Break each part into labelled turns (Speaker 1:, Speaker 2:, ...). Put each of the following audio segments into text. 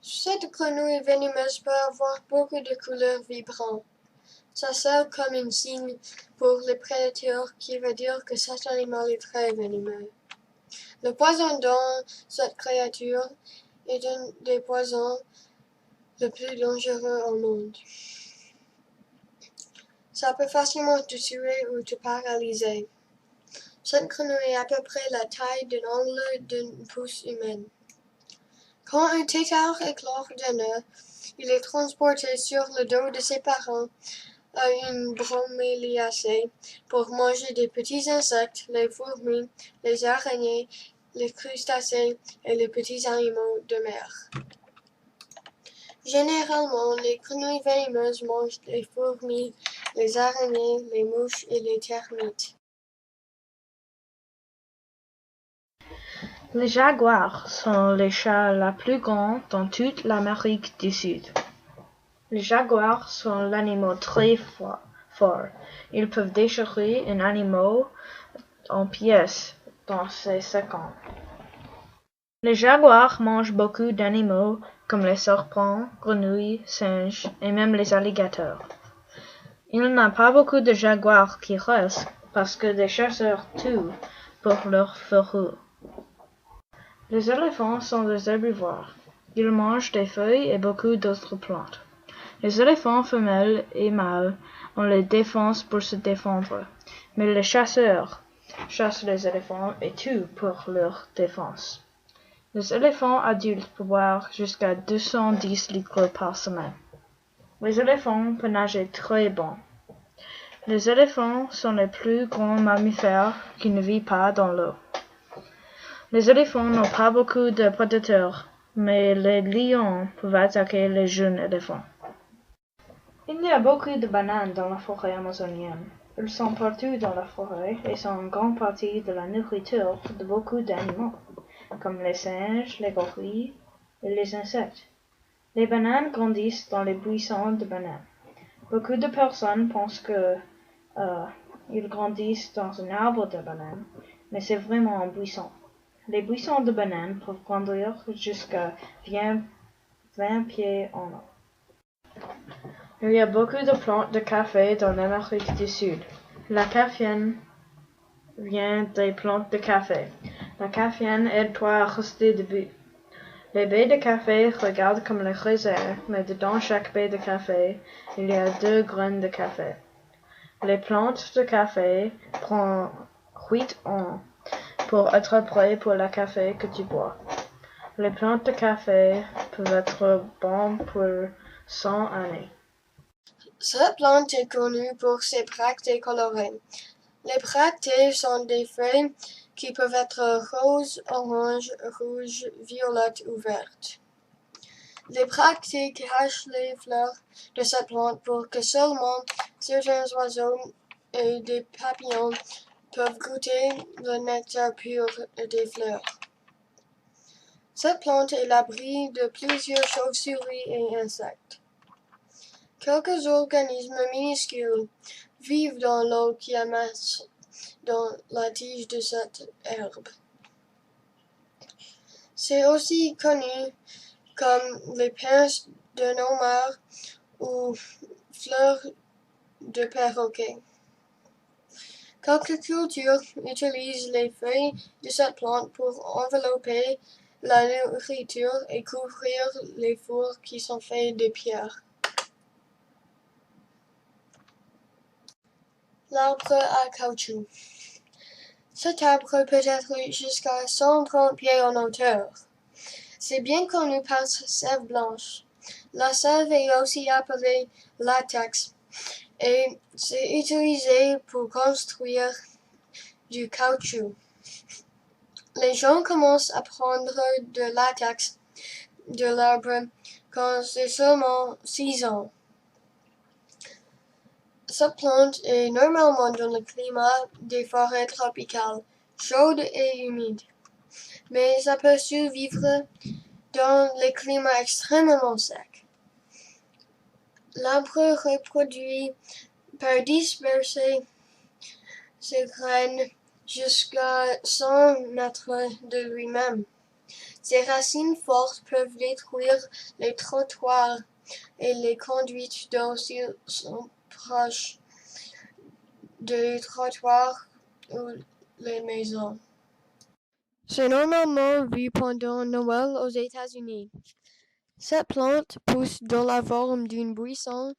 Speaker 1: Cette grenouille venimeuse peut avoir beaucoup de couleurs vibrantes. Ça sert comme un signe pour les prédateurs qui veut dire que cet animal est très venimeux. Le poison dans cette créature est un des poisons les plus dangereux au monde. Ça peut facilement te tuer ou te paralyser. Cette grenouille est à peu près la taille d'un angle d'une pouce humaine. Quand un tétard éclore d'un œuf, il est transporté sur le dos de ses parents à une broméliacée pour manger des petits insectes, les fourmis, les araignées, les crustacés et les petits animaux de mer. Généralement, les grenouilles venimeuses mangent les fourmis, les araignées, les mouches et les termites.
Speaker 2: Les jaguars sont les chats les plus grands dans toute l'Amérique du Sud. Les jaguars sont l'animal très fort. Ils peuvent déchirer un animal en pièces dans ces secondes. Les jaguars mangent beaucoup d'animaux comme les serpents, grenouilles, singes et même les alligators. Il n'y a pas beaucoup de jaguars qui restent parce que des chasseurs tuent pour leur fourrure. Les éléphants sont des herbivores. Ils mangent des feuilles et beaucoup d'autres plantes. Les éléphants femelles et mâles ont les défenses pour se défendre, mais les chasseurs chassent les éléphants et tuent pour leur défense. Les éléphants adultes peuvent boire jusqu'à 210 litres par semaine. Les éléphants peuvent nager très bon. Les éléphants sont les plus grands mammifères qui ne vivent pas dans l'eau. Les éléphants n'ont pas beaucoup de prédateurs, mais les lions peuvent attaquer les jeunes éléphants. Il y a beaucoup de bananes dans la forêt amazonienne. Elles sont partout dans la forêt et sont en grande partie de la nourriture de beaucoup d'animaux, comme les singes, les gorilles et les insectes. Les bananes grandissent dans les buissons de bananes. Beaucoup de personnes pensent que ils grandissent dans un arbre de bananes, mais c'est vraiment un buisson. Les buissons de bananes peuvent grandir jusqu'à 20 pieds en haut. Il y a beaucoup de plantes de café dans l'Amérique du Sud. La caféine vient des plantes de café. La caféine aide-toi à rester debout. Les baies de café regardent comme les raisins, mais dedans chaque baie de café, il y a 2 graines de café. Les plantes de café prennent 8 ans pour être prêtes pour le café que tu bois. Les plantes de café peuvent être bonnes pour 100 années.
Speaker 1: Cette plante est connue pour ses bractées colorées. Les bractées sont des feuilles qui peuvent être roses, oranges, rouges, violettes ou vertes. Les bractées cachent les fleurs de cette plante pour que seulement certains oiseaux et des papillons peuvent goûter le nectar pur des fleurs. Cette plante est l'abri de plusieurs chauves-souris et insectes. Quelques organismes minuscules vivent dans l'eau qui amasse dans la tige de cette herbe. C'est aussi connu comme les pinces de homard ou fleurs de perroquet. Quelques cultures utilisent les feuilles de cette plante pour envelopper la nourriture et couvrir les fours qui sont faits de pierre. L'arbre à caoutchouc. Cet arbre peut être jusqu'à 130 pieds en hauteur. C'est bien connu par sa sève blanche. La sève est aussi appelée latex et c'est utilisé pour construire du caoutchouc. Les gens commencent à prendre de latex de l'arbre quand c'est seulement 6 ans. Cette plante est normalement dans le climat des forêts tropicales, chaudes et humides, mais ça peut survivre dans les climats extrêmement secs. L'arbre reproduit par disperser ses graines jusqu'à 100 mètres de lui-même. Ses racines fortes peuvent détruire les trottoirs et les conduites d'eau s'ils sont proches des trottoirs ou les maisons. C'est normalement vu pendant Noël aux États-Unis. Cette plante pousse dans la forme d'un buisson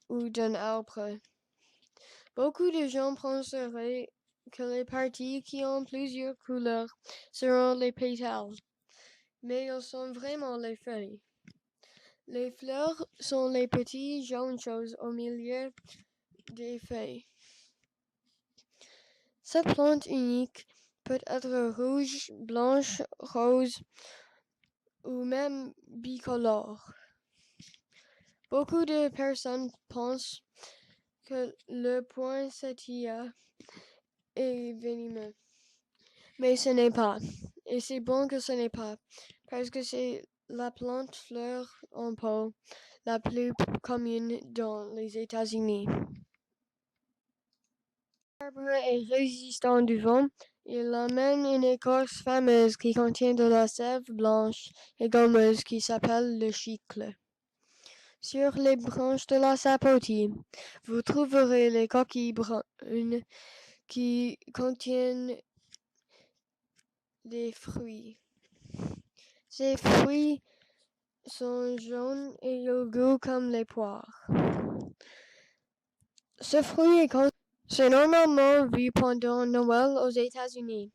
Speaker 1: ou d'un arbre. Beaucoup de gens penseraient que les parties qui ont plusieurs couleurs seront les pétales, mais ils sont vraiment les feuilles. Les fleurs sont les petites jaunes choses au milieu des feuilles. Cette plante unique peut être rouge, blanche, rose ou même bicolore. Beaucoup de personnes pensent que le poinsettia est venimeux, mais ce n'est pas. Et c'est bon que ce n'est pas, parce que c'est la plante fleur en pot la plus commune dans les États-Unis. L'arbre est résistant du vent. Il amène une écorce fameuse qui contient de la sève blanche et gommeuse qui s'appelle le chicle. Sur les branches de la sapotille, vous trouverez les coquilles brunes qui contiennent des fruits. Ces fruits sont jaunes et au goût comme les poires. Ce fruit c'est normalement vu pendant Noël aux États-Unis.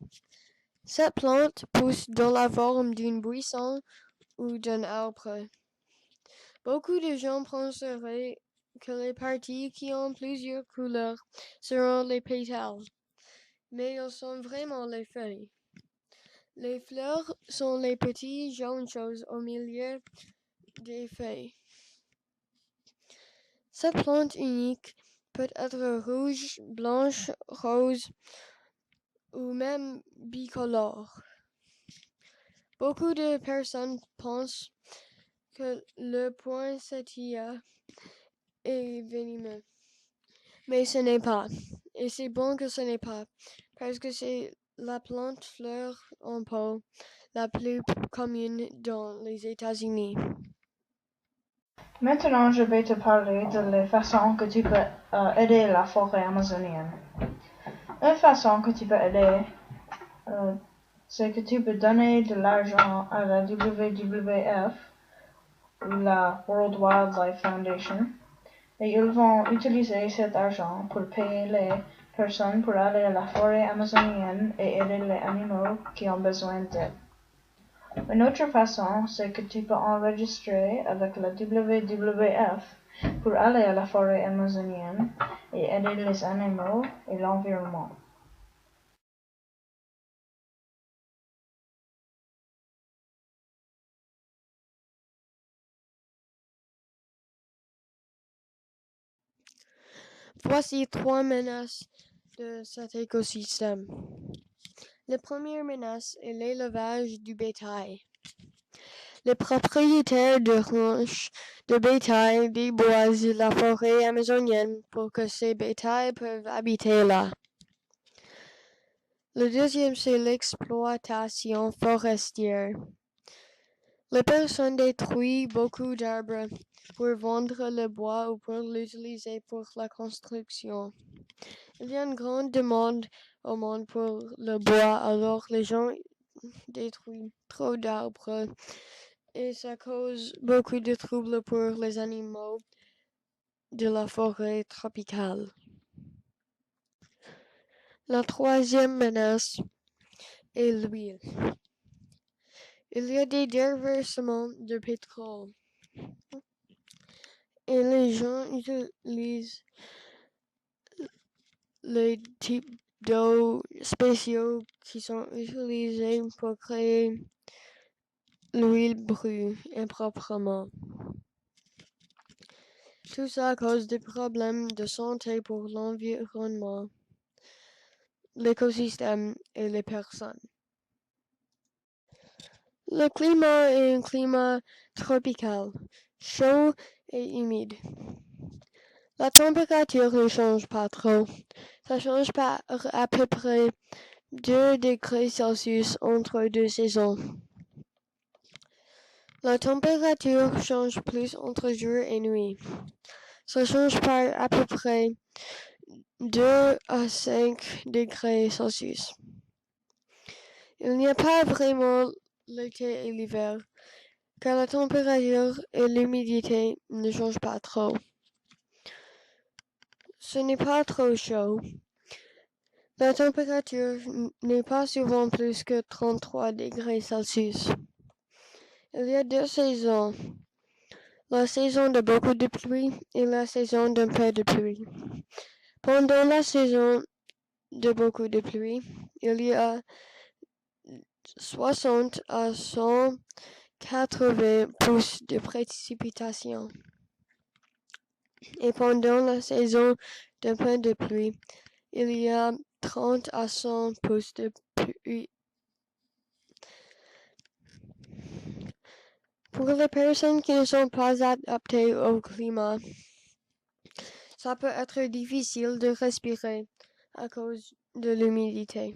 Speaker 1: Cette plante pousse dans la forme d'un buisson ou d'un arbre. Beaucoup de gens penseraient que les parties qui ont plusieurs couleurs seront les pétales, mais ils sont vraiment les feuilles. Les fleurs sont les petites jaunes choses au milieu des feuilles. Cette plante unique peut être rouge, blanche, rose ou même bicolore. Beaucoup de personnes pensent que le poinsettia est venimeux, mais ce n'est pas. Et c'est bon que ce n'est pas, parce que c'est la plante fleur en pot la plus commune dans les États-Unis.
Speaker 2: Maintenant, je vais te parler de les façons que tu peux aider la forêt amazonienne. Une façon que tu peux aider, c'est que tu peux donner de l'argent à la WWF ou la World Wildlife Foundation et ils vont utiliser cet argent pour payer les personnes pour aller à la forêt amazonienne et aider les animaux qui ont besoin d'aide. Une autre façon, c'est que tu peux enregistrer avec la WWF pour aller à la forêt amazonienne et aider les animaux et l'environnement.
Speaker 1: Voici 3 menaces de cet écosystème. La première menace est l'élevage du bétail. Les propriétaires de ranchs de bétail déboisent la forêt amazonienne pour que ces bétails peuvent habiter là. Le deuxième, c'est l'exploitation forestière. Les personnes détruisent beaucoup d'arbres pour vendre le bois ou pour l'utiliser pour la construction. Il y a une grande demande au monde pour le bois, alors les gens détruisent trop d'arbres et ça cause beaucoup de troubles pour les animaux de la forêt tropicale. La troisième menace est l'huile. Il y a des déversements de pétrole et les gens utilisent les types d'eau spéciaux qui sont utilisés pour créer l'huile brue improprement. Tout ça cause des problèmes de santé pour l'environnement, l'écosystème et les personnes. Le climat est un climat tropical, chaud et humide. La température ne change pas trop. Ça change par à peu près 2 degrés Celsius entre deux saisons. La température change plus entre jour et nuit. Ça change par à peu près 2 à 5 degrés Celsius. Il n'y a pas vraiment l'été et l'hiver, car la température et l'humidité ne changent pas trop. Ce n'est pas trop chaud. La température n'est pas souvent plus que 33 degrés Celsius. Il y a deux saisons, la saison de beaucoup de pluie et la saison d'un peu de pluie. Pendant la saison de beaucoup de pluie, il y a 60 à 180 pouces de précipitations. Et pendant la saison d'un peu de pluie, il y a 30 à 100 pouces de pluie. Pour les personnes qui ne sont pas adaptées au climat, ça peut être difficile de respirer à cause de l'humidité.